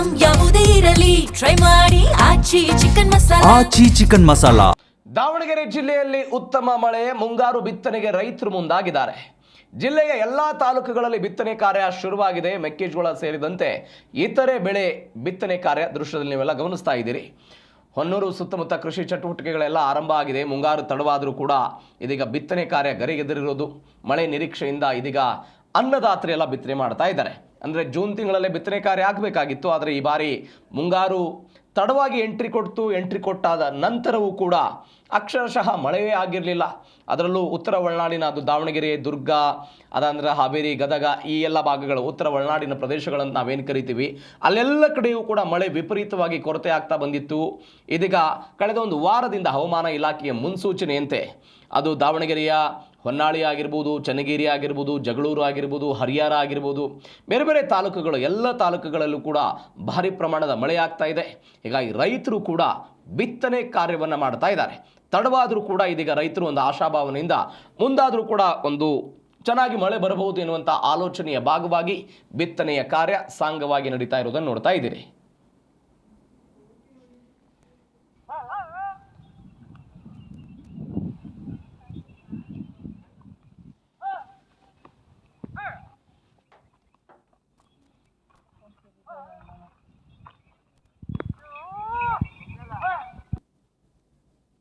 Item ಯಾವುದೇ ಇರಲಿ try ಮಾಡಿ ಆಚಿ ಚಿಕನ್ ಮಸಾಲಾ. ದಾವಣಗೆರೆ ಜಿಲ್ಲೆಯಲ್ಲಿ ಉತ್ತಮ ಮಳೆ, ಮುಂಗಾರು ಬಿತ್ತನೆಗೆ ರೈತರು ಮುಂದಾಗಿದ್ದಾರೆ. ಜಿಲ್ಲೆಯ ಎಲ್ಲಾ ತಾಲೂಕುಗಳಲ್ಲಿ ಬಿತ್ತನೆ ಕಾರ್ಯ ಶುರುವಾಗಿದೆ. ಮೆಕ್ಕೆಜೋಳ ಸೇರಿದಂತೆ ಇತರೆ ಬೆಳೆ ಬಿತ್ತನೆ ಕಾರ್ಯ ದೃಶ್ಯದಲ್ಲಿ ನೀವೆಲ್ಲ ಗಮನಿಸ್ತಾ ಇದ್ದೀರಿ. ಹೊನ್ನೂರು ಸುತ್ತಮುತ್ತ ಕೃಷಿ ಚಟುವಟಿಕೆಗಳೆಲ್ಲ ಆರಂಭ ಆಗಿದೆ. ಮುಂಗಾರು ತಡವಾದರೂ ಕೂಡ ಇದೀಗ ಬಿತ್ತನೆ ಕಾರ್ಯ ಗರಿಗೆದರಿರೋದು. ಮಳೆ ನಿರೀಕ್ಷೆಯಿಂದ ಇದೀಗ ಅನ್ನದಾತರೆಲ್ಲ ಬಿತ್ತನೆ ಮಾಡ್ತಾ ಇದ್ದಾರೆ. ಅಂದರೆ ಜೂನ್ ತಿಂಗಳಲ್ಲೇ ಬಿತ್ತನೆ ಕಾರ್ಯ ಆಗಬೇಕಾಗಿತ್ತು. ಆದರೆ ಈ ಬಾರಿ ಮುಂಗಾರು ತಡವಾಗಿ ಎಂಟ್ರಿ ಕೊಟ್ಟಾದ ನಂತರವೂ ಕೂಡ ಅಕ್ಷರಶಃ ಮಳೆಯೇ ಆಗಿರಲಿಲ್ಲ. ಅದರಲ್ಲೂ ಉತ್ತರ ಒಳನಾಡಿನ ಅದು ದಾವಣಗೆರೆ, ದುರ್ಗ, ಅದಂದ್ರೆ ಹಾವೇರಿ, ಗದಗ ಈ ಎಲ್ಲ ಭಾಗಗಳು ಉತ್ತರ ಒಳನಾಡಿನ ಪ್ರದೇಶಗಳನ್ನು ನಾವೇನು ಕರಿತೀವಿ, ಅಲ್ಲೆಲ್ಲ ಕಡೆಯೂ ಕೂಡ ಮಳೆ ವಿಪರೀತವಾಗಿ ಕೊರತೆ ಆಗ್ತಾ ಬಂದಿತ್ತು. ಇದೀಗ ಕಳೆದ ಒಂದು ವಾರದಿಂದ ಹವಾಮಾನ ಇಲಾಖೆಯ ಮುನ್ಸೂಚನೆಯಂತೆ ಅದು ದಾವಣಗೆರೆಯ ಹೊನ್ನಾಳಿ ಆಗಿರ್ಬೋದು, ಚನ್ನಗಿರಿ ಆಗಿರ್ಬೋದು, ಜಗಳೂರು ಆಗಿರ್ಬೋದು, ಹರಿಹರ ಆಗಿರ್ಬೋದು, ಬೇರೆ ಬೇರೆ ತಾಲೂಕುಗಳು ಎಲ್ಲ ತಾಲೂಕುಗಳಲ್ಲೂ ಕೂಡ ಭಾರಿ ಪ್ರಮಾಣದ ಮಳೆ ಆಗ್ತಾ ಇದೆ. ಹೀಗಾಗಿ ರೈತರು ಕೂಡ ಬಿತ್ತನೆ ಕಾರ್ಯವನ್ನು ಮಾಡ್ತಾ ಇದ್ದಾರೆ. ತಡವಾದರೂ ಕೂಡ ಇದೀಗ ರೈತರು ಒಂದು ಆಶಾಭಾವನೆಯಿಂದ ಮುಂದಾದರೂ ಕೂಡ ಒಂದು ಚೆನ್ನಾಗಿ ಮಳೆ ಬರಬಹುದು ಎನ್ನುವಂಥ ಆಲೋಚನೆಯ ಭಾಗವಾಗಿ ಬಿತ್ತನೆಯ ಕಾರ್ಯ ಸಾಂಗವಾಗಿ ನಡೀತಾ ಇರೋದನ್ನು ನೋಡ್ತಾ ಇದ್ದೀರಿ.